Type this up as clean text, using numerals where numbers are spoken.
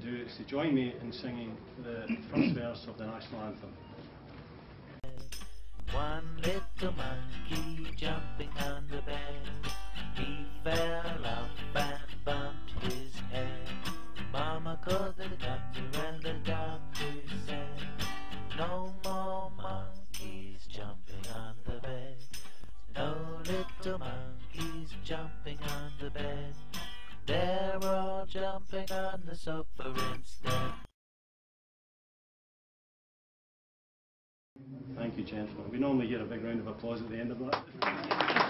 do is to join me in singing the first verse of the national anthem. One little monkey jumping on the bed, he fell off and bumped his head. Mama called the doctor and the doctor said, no more monkeys jumping on the bed. No little monkeys jumping on the bed. They're all jumping on the sofa instead. Thank you, gentlemen. We normally get a big round of applause at the end of that.